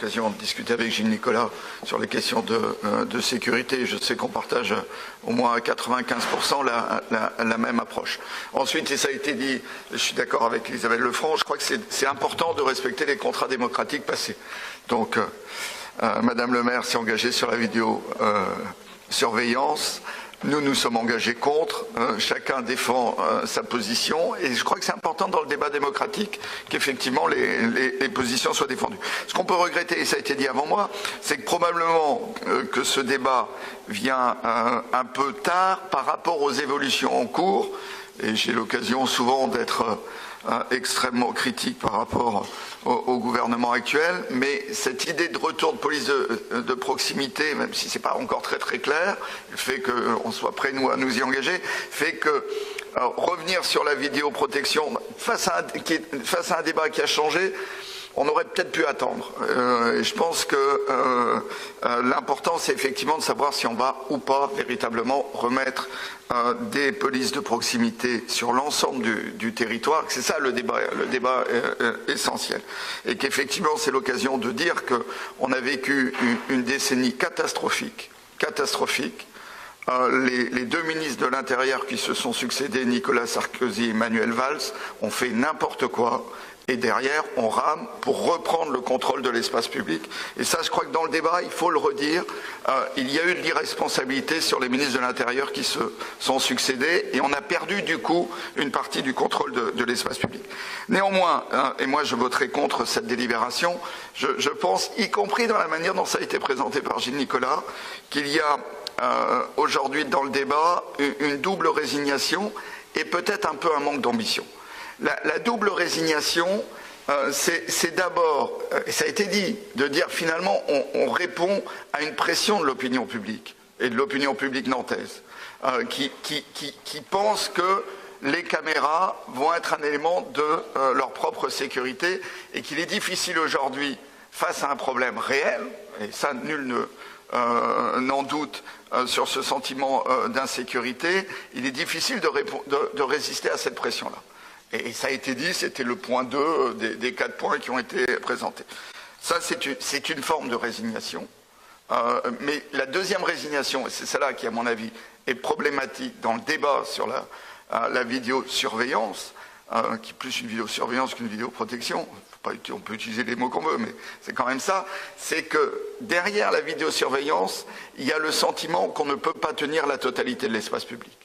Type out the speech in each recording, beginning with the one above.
l'occasion de discuter avec Gilles Nicolas sur les questions de sécurité. Je sais qu'on partage au moins à 95% la même approche. Ensuite, et ça a été dit, je suis d'accord avec Elisabeth Lefranc, je crois que c'est important de respecter les contrats démocratiques passés. Donc, Madame le maire s'est engagée sur la vidéosurveillance. Nous sommes engagés contre, chacun défend sa position et je crois que c'est important dans le débat démocratique qu'effectivement les positions soient défendues. Ce qu'on peut regretter, et ça a été dit avant moi, c'est que probablement que ce débat vient un peu tard par rapport aux évolutions en cours et j'ai l'occasion souvent d'être extrêmement critique par rapport au gouvernement actuel, mais cette idée de retour de police de proximité, même si ce n'est pas encore très clair, le fait qu'on soit prêt nous à nous y engager, fait que revenir sur la vidéoprotection face à un débat qui a changé, on aurait peut-être pu attendre. Et je pense que l'important, c'est effectivement de savoir si on va ou pas véritablement remettre des polices de proximité sur l'ensemble du territoire. C'est ça le débat essentiel. Et qu'effectivement, c'est l'occasion de dire qu'on a vécu une décennie catastrophique. Les deux ministres de l'Intérieur qui se sont succédés, Nicolas Sarkozy et Manuel Valls, ont fait n'importe quoi. Et derrière, on rame pour reprendre le contrôle de l'espace public. Et ça, je crois que dans le débat, il faut le redire, il y a eu de l'irresponsabilité sur les ministres de l'Intérieur qui se sont succédés et on a perdu du coup une partie du contrôle de l'espace public. Néanmoins, et moi je voterai contre cette délibération, je pense, y compris dans la manière dont ça a été présenté par Gilles Nicolas, qu'il y a aujourd'hui dans le débat une double résignation et peut-être un peu un manque d'ambition. La double résignation, c'est d'abord, et ça a été dit, de dire finalement on répond à une pression de l'opinion publique, et de l'opinion publique nantaise, qui pense que les caméras vont être un élément de leur propre sécurité, et qu'il est difficile aujourd'hui, face à un problème réel, et ça nul n'en doute, sur ce sentiment d'insécurité, il est difficile de résister à cette pression-là. Et ça a été dit, c'était le point 2 des 4 points qui ont été présentés. Ça, c'est une forme de résignation. Mais la deuxième résignation, et c'est celle-là qui, à mon avis, est problématique dans le débat sur la vidéosurveillance, qui est plus une vidéosurveillance qu'une vidéoprotection, on peut utiliser les mots qu'on veut, mais c'est quand même ça, c'est que derrière la vidéosurveillance, il y a le sentiment qu'on ne peut pas tenir la totalité de l'espace public.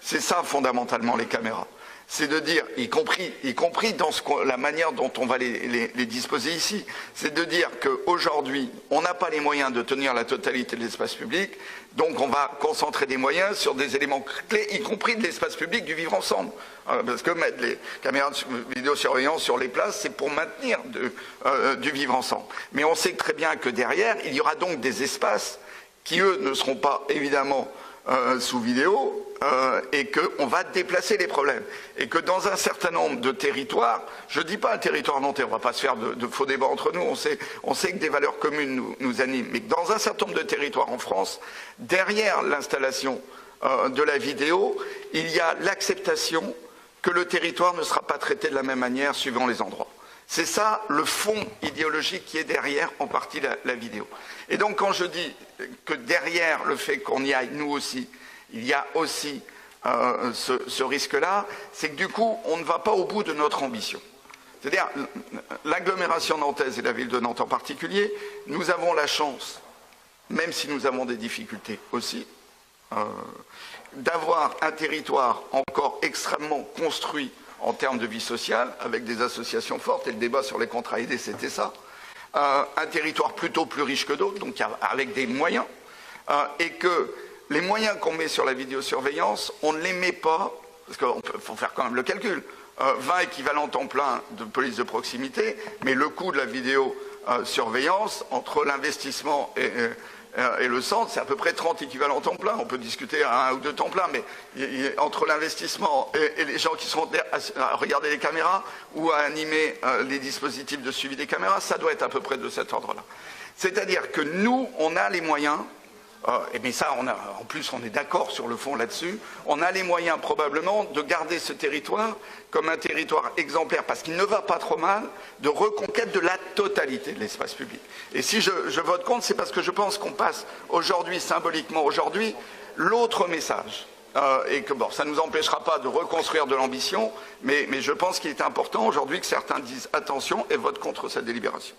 C'est ça, fondamentalement, les caméras. C'est de dire, y compris dans la manière dont on va les disposer ici, c'est de dire qu'aujourd'hui, on n'a pas les moyens de tenir la totalité de l'espace public, donc on va concentrer des moyens sur des éléments clés, y compris de l'espace public du vivre ensemble. Parce que mettre les caméras de vidéosurveillance sur les places, c'est pour maintenir du vivre ensemble. Mais on sait très bien que derrière, il y aura donc des espaces qui, eux, ne seront pas évidemment sous vidéo, et qu'on va déplacer les problèmes. Et que dans un certain nombre de territoires, je ne dis pas un territoire nantais, on ne va pas se faire de faux débats entre nous, on sait que des valeurs communes nous animent, mais que dans un certain nombre de territoires en France, derrière l'installation de la vidéo, il y a l'acceptation que le territoire ne sera pas traité de la même manière suivant les endroits. C'est ça le fond idéologique qui est derrière en partie la vidéo. Et donc quand je dis que derrière le fait qu'on y aille nous aussi, il y a aussi ce risque-là, c'est que du coup on ne va pas au bout de notre ambition. C'est-à-dire l'agglomération nantaise et la ville de Nantes en particulier, nous avons la chance, même si nous avons des difficultés aussi, d'avoir un territoire encore extrêmement construit en termes de vie sociale, avec des associations fortes, et le débat sur les contrats aidés, c'était ça. Un territoire plutôt plus riche que d'autres, donc avec des moyens, et que les moyens qu'on met sur la vidéosurveillance, on ne les met pas, parce qu'il faut faire quand même le calcul, 20 équivalents temps plein de police de proximité, mais le coût de la vidéosurveillance, entre l'investissement et le centre, c'est à peu près 30 équivalents temps plein. On peut discuter à 1 ou 2 temps plein, mais entre l'investissement et les gens qui seront à regarder les caméras ou à animer les dispositifs de suivi des caméras, ça doit être à peu près de cet ordre-là. C'est-à-dire que nous, on a les moyens Mais ça, en plus, on est d'accord sur le fond là-dessus. On a les moyens probablement de garder ce territoire comme un territoire exemplaire, parce qu'il ne va pas trop mal, de reconquête de la totalité de l'espace public. Et si je vote contre, c'est parce que je pense qu'on passe aujourd'hui, symboliquement aujourd'hui, l'autre message. Et que bon, ça ne nous empêchera pas de reconstruire de l'ambition, mais je pense qu'il est important aujourd'hui que certains disent attention et votent contre cette délibération.